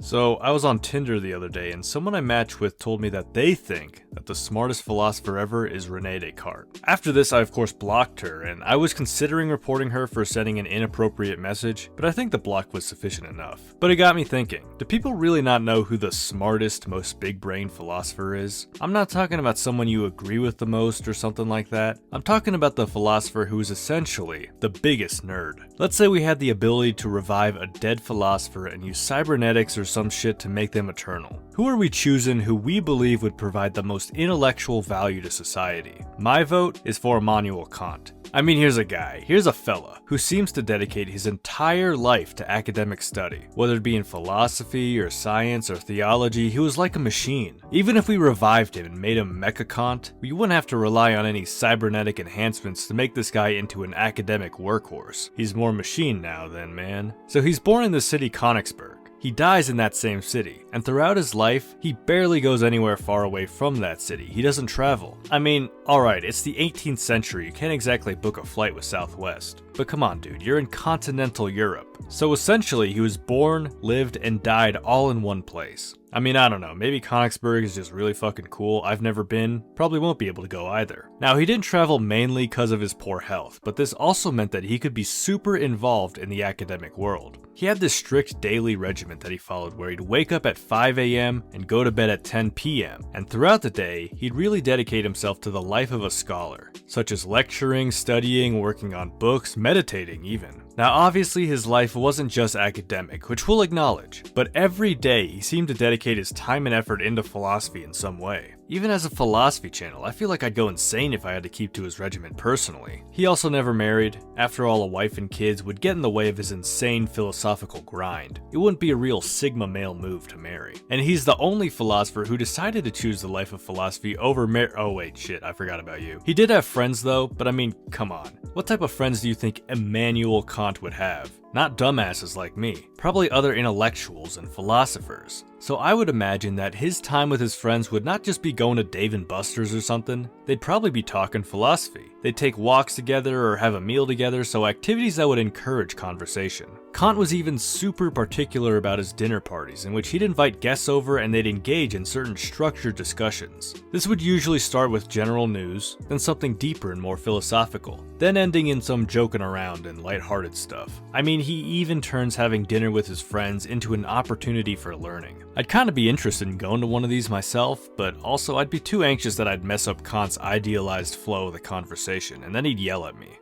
So, I was on Tinder the other day and someone I matched with told me that they think that the smartest philosopher ever is Rene Descartes. After this, I of course blocked her, and I was considering reporting her for sending an inappropriate message, but I think the block was sufficient enough. But it got me thinking, do people really not know who the smartest, most big-brained philosopher is? I'm not talking about someone you agree with the most or something like that. I'm talking about the philosopher who is essentially the biggest nerd. Let's say we had the ability to revive a dead philosopher and use cybernetics or some shit to make them eternal. Who are we choosing who we believe would provide the most intellectual value to society? My vote is for Immanuel Kant. I mean, here's a fella who seems to dedicate his entire life to academic study. Whether it be in philosophy or science or theology, he was like a machine. Even if we revived him and made him Mecha Kant, we wouldn't have to rely on any cybernetic enhancements to make this guy into an academic workhorse. He's more machine now than man. So he's born in the city Königsberg. He dies in that same city, and throughout his life, he barely goes anywhere far away from that city. He doesn't travel. I mean, alright, it's the 18th century, you can't exactly book a flight with Southwest. But come on dude, you're in continental Europe. So essentially, he was born, lived, and died all in one place. I mean, I don't know, maybe Königsberg is just really fucking cool. I've never been, probably won't be able to go either. Now, he didn't travel mainly because of his poor health, but this also meant that he could be super involved in the academic world. He had this strict daily regimen that he followed where he'd wake up at 5 a.m. and go to bed at 10 p.m. And throughout the day, he'd really dedicate himself to the life of a scholar, such as lecturing, studying, working on books, meditating even. Now obviously his life wasn't just academic, which we'll acknowledge, but every day he seemed to dedicate his time and effort into philosophy in some way. Even as a philosophy channel, I feel like I'd go insane if I had to keep to his regimen personally. He also never married. After all, a wife and kids would get in the way of his insane philosophical grind. It wouldn't be a real Sigma male move to marry. And he's the only philosopher who decided to choose the life of philosophy over oh wait, shit, I forgot about you. He did have friends though, but I mean, come on. What type of friends do you think Immanuel Kant would have? Not dumbasses like me, probably other intellectuals and philosophers. So I would imagine that his time with his friends would not just be going to Dave & Buster's or something, they'd probably be talking philosophy. They'd take walks together or have a meal together, so activities that would encourage conversation. Kant was even super particular about his dinner parties, in which he'd invite guests over and they'd engage in certain structured discussions. This would usually start with general news, then something deeper and more philosophical, then ending in some joking around and lighthearted stuff. I mean, he even turns having dinner with his friends into an opportunity for learning. I'd kinda be interested in going to one of these myself, but also I'd be too anxious that I'd mess up Kant's idealized flow of the conversation, and then he'd yell at me.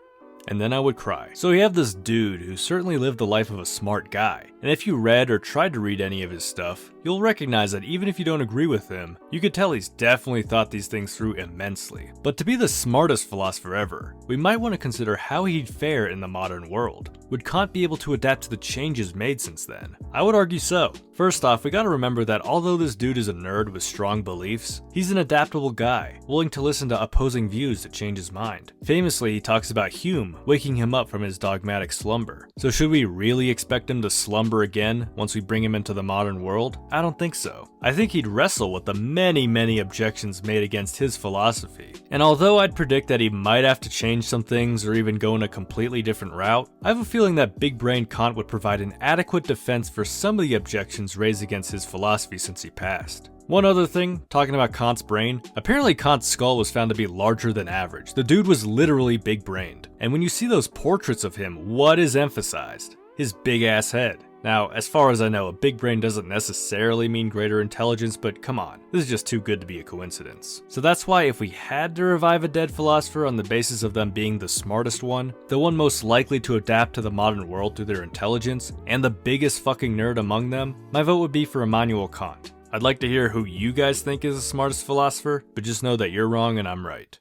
And then I would cry. So we have this dude who certainly lived the life of a smart guy, and if you read or tried to read any of his stuff, you'll recognize that even if you don't agree with him, you could tell he's definitely thought these things through immensely. But to be the smartest philosopher ever, we might want to consider how he'd fare in the modern world. Would Kant be able to adapt to the changes made since then? I would argue so. First off, we gotta remember that although this dude is a nerd with strong beliefs, he's an adaptable guy, willing to listen to opposing views to change his mind. Famously, he talks about Hume waking him up from his dogmatic slumber. So should we really expect him to slumber again once we bring him into the modern world? I don't think so. I think he'd wrestle with the many objections made against his philosophy. And although I'd predict that he might have to change some things or even go in a completely different route, I have a feeling that big brain Kant would provide an adequate defense for some of the objections raised against his philosophy since he passed. One other thing, talking about Kant's brain, apparently Kant's skull was found to be larger than average. The dude was literally big-brained. And when you see those portraits of him, what is emphasized? His big-ass head. Now, as far as I know, a big brain doesn't necessarily mean greater intelligence, but come on, this is just too good to be a coincidence. So that's why if we had to revive a dead philosopher on the basis of them being the smartest one, the one most likely to adapt to the modern world through their intelligence, and the biggest fucking nerd among them, my vote would be for Immanuel Kant. I'd like to hear who you guys think is the smartest philosopher, but just know that you're wrong and I'm right.